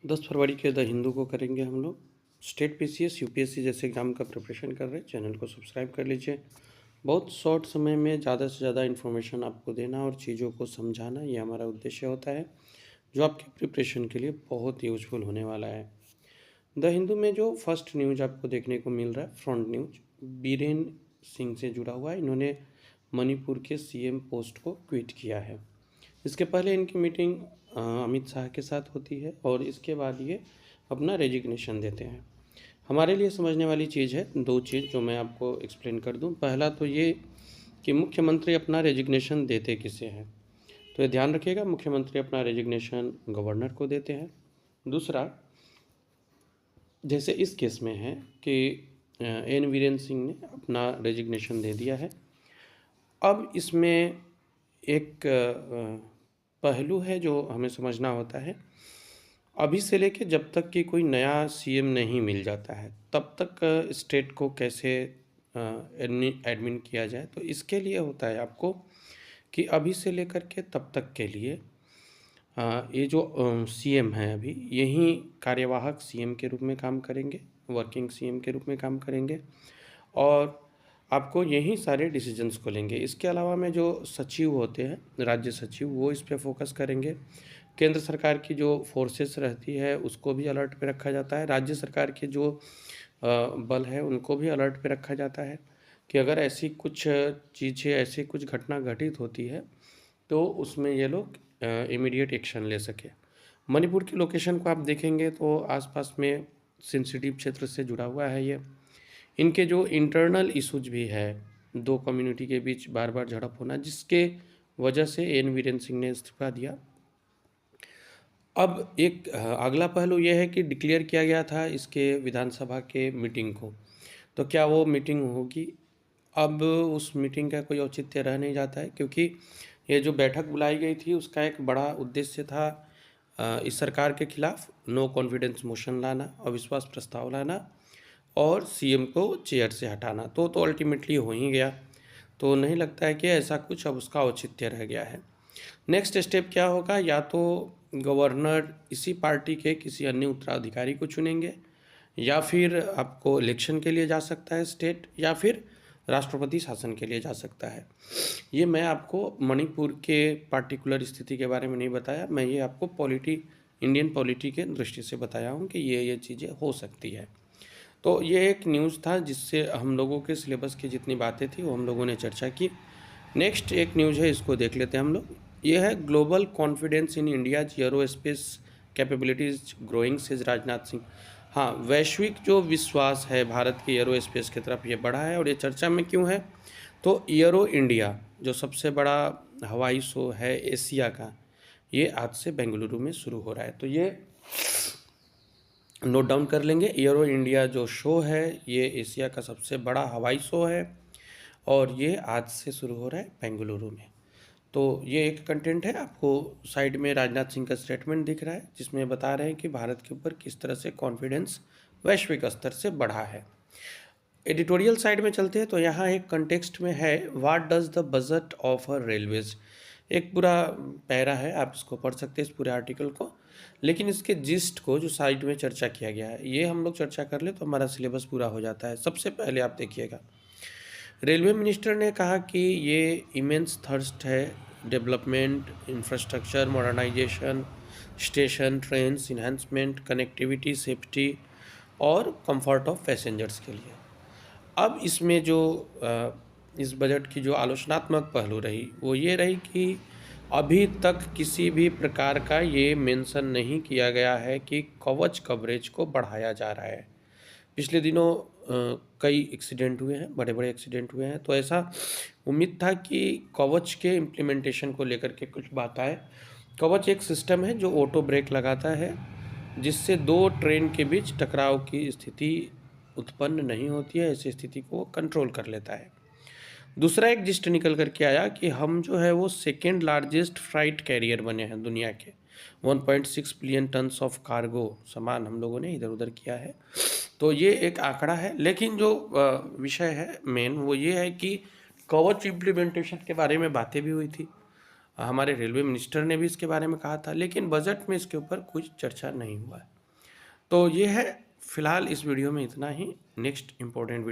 10 फरवरी के द हिंदू को करेंगे हम लोग। स्टेट पीसीएस यूपीएससी जैसे एग्ज़ाम का प्रिपरेशन कर रहे हैं, चैनल को सब्सक्राइब कर लीजिए। बहुत शॉर्ट समय में ज़्यादा से ज़्यादा इन्फॉर्मेशन आपको देना और चीज़ों को समझाना, ये हमारा उद्देश्य होता है, जो आपके प्रिपरेशन के लिए बहुत यूज़फुल होने वाला है। द हिंदू में जो फर्स्ट न्यूज़ आपको देखने को मिल रहा है, फ्रंट न्यूज, बीरेन सिंह से जुड़ा हुआ है। इन्होंने मणिपुर के सीएम पोस्ट को क्विट किया है। इसके पहले इनकी मीटिंग अमित शाह के साथ होती है और इसके बाद ये अपना रेजिग्नेशन देते हैं। हमारे लिए समझने वाली चीज़ है, दो चीज़ जो मैं आपको एक्सप्लेन कर दूं। पहला तो ये कि मुख्यमंत्री अपना रेजिग्नेशन देते किसे हैं, तो ये ध्यान रखिएगा, मुख्यमंत्री अपना रेजिग्नेशन गवर्नर को देते हैं। दूसरा, जैसे इस केस में है कि एन वीरेन सिंह ने अपना रेजिग्नेशन दे दिया है। अब इसमें एक पहलू है जो हमें समझना होता है। अभी से लेके जब तक कि कोई नया सीएम नहीं मिल जाता है, तब तक स्टेट को कैसे एडमिन किया जाए, तो इसके लिए होता है आपको कि अभी से लेकर के तब तक के लिए ये जो सीएम है अभी, यही कार्यवाहक सीएम के रूप में काम करेंगे, वर्किंग सीएम के रूप में काम करेंगे और आपको यही सारे डिसीजंस को लेंगे। इसके अलावा में जो सचिव होते हैं, राज्य सचिव, वो इस पे फोकस करेंगे। केंद्र सरकार की जो फोर्सेस रहती है उसको भी अलर्ट पे रखा जाता है। राज्य सरकार के जो बल है उनको भी अलर्ट पे रखा जाता है कि अगर ऐसी कुछ चीज़ें, ऐसी कुछ घटना घटित होती है तो उसमें ये लोग इमीडिएट एक्शन ले सके। मणिपुर की लोकेशन को आप देखेंगे तो आसपास में सेंसिटिव क्षेत्र से जुड़ा हुआ है ये। इनके जो इंटरनल इशूज भी है, दो कम्युनिटी के बीच बार बार झड़प होना, जिसके वजह से एन वीरेन सिंह ने इस्तीफा दिया। अब एक अगला पहलू यह है कि डिक्लेयर किया गया था इसके विधानसभा के मीटिंग को, तो क्या वो मीटिंग होगी? अब उस मीटिंग का कोई औचित्य रह नहीं जाता है, क्योंकि ये जो बैठक बुलाई गई थी उसका एक बड़ा उद्देश्य था इस सरकार के खिलाफ नो कॉन्फिडेंस मोशन लाना, अविश्वास प्रस्ताव लाना और सीएम को चेयर से हटाना। तो अल्टीमेटली हो ही गया, तो नहीं लगता है कि ऐसा कुछ अब उसका औचित्य रह गया है। नेक्स्ट स्टेप क्या होगा? या तो गवर्नर इसी पार्टी के किसी अन्य उत्तराधिकारी को चुनेंगे, या फिर आपको इलेक्शन के लिए जा सकता है स्टेट, या फिर राष्ट्रपति शासन के लिए जा सकता है। ये मैं आपको मणिपुर के पार्टिकुलर स्थिति के बारे में नहीं बताया, मैं ये आपको इंडियन पॉलिटी के दृष्टि से बताया हूँ कि ये चीज़ें हो सकती है। तो ये एक न्यूज़ था जिससे हम लोगों के सिलेबस की जितनी बातें थी वो हम लोगों ने चर्चा की। नेक्स्ट एक न्यूज़ है, इसको देख लेते हैं हम लोग। ये है global confidence in India aerospace capabilities growing, says Rajnath Singh. हाँ, वैश्विक जो विश्वास है भारत के एरोस्पेस की तरफ, ये बढ़ा है। और ये चर्चा में क्यों है? तो एरो इंडिया जो सबसे बड़ा हवाई शो है एशिया का, ये आज से बेंगलुरु में शुरू हो रहा है। तो ये नोट डाउन कर लेंगे। एरो इंडिया जो शो है ये एशिया का सबसे बड़ा हवाई शो है और ये आज से शुरू हो रहा है बेंगलुरु में। तो ये एक कंटेंट है। आपको साइड में राजनाथ सिंह का स्टेटमेंट दिख रहा है जिसमें बता रहे हैं कि भारत के ऊपर किस तरह से कॉन्फिडेंस वैश्विक स्तर से बढ़ा है। एडिटोरियल साइड में चलते हैं तो यहाँ एक कंटेक्स्ट में है, what does the budget of a railways. एक पूरा पैरा है, आप इसको पढ़ सकते हैं इस पूरे आर्टिकल को, लेकिन इसके जिस्ट को जो साइड में चर्चा किया गया है ये हम लोग चर्चा कर ले तो हमारा सिलेबस पूरा हो जाता है। सबसे पहले आप देखिएगा, रेलवे मिनिस्टर ने कहा कि ये इमेंस थर्स्ट है development, infrastructure, modernisation, station, trains, enhancement, connectivity, safety और कंफर्ट ऑफ पैसेंजर्स के लिए। अब इसमें जो इस बजट की जो आलोचनात्मक पहलू रही वो ये रही कि अभी तक किसी भी प्रकार का ये मेंशन नहीं किया गया है कि कवच कवरेज को बढ़ाया जा रहा है। पिछले दिनों कई एक्सीडेंट हुए हैं, बड़े बड़े एक्सीडेंट हुए हैं, तो ऐसा उम्मीद था कि कवच के इम्प्लीमेंटेशन को लेकर के कुछ बात आए। कवच एक सिस्टम है जो ऑटो ब्रेक लगाता है, जिससे दो ट्रेन के बीच टकराव की स्थिति उत्पन्न नहीं होती है, ऐसी स्थिति को कंट्रोल कर लेता है। दूसरा एक जिस्ट निकल करके आया कि हम जो है वो सेकेंड लार्जेस्ट फ्राइट कैरियर बने हैं दुनिया के। 1.6 बिलियन टन्स ऑफ कार्गो सामान हम लोगों ने इधर उधर किया है। तो ये एक आंकड़ा है, लेकिन जो विषय है मेन वो ये है कि कवच इम्प्लीमेंटेशन के बारे में बातें भी हुई थी, हमारे रेलवे मिनिस्टर ने भी इसके बारे में कहा था, लेकिन बजट में इसके ऊपर कुछ चर्चा नहीं हुआ है। तो ये है, फिलहाल इस वीडियो में इतना ही। Next important video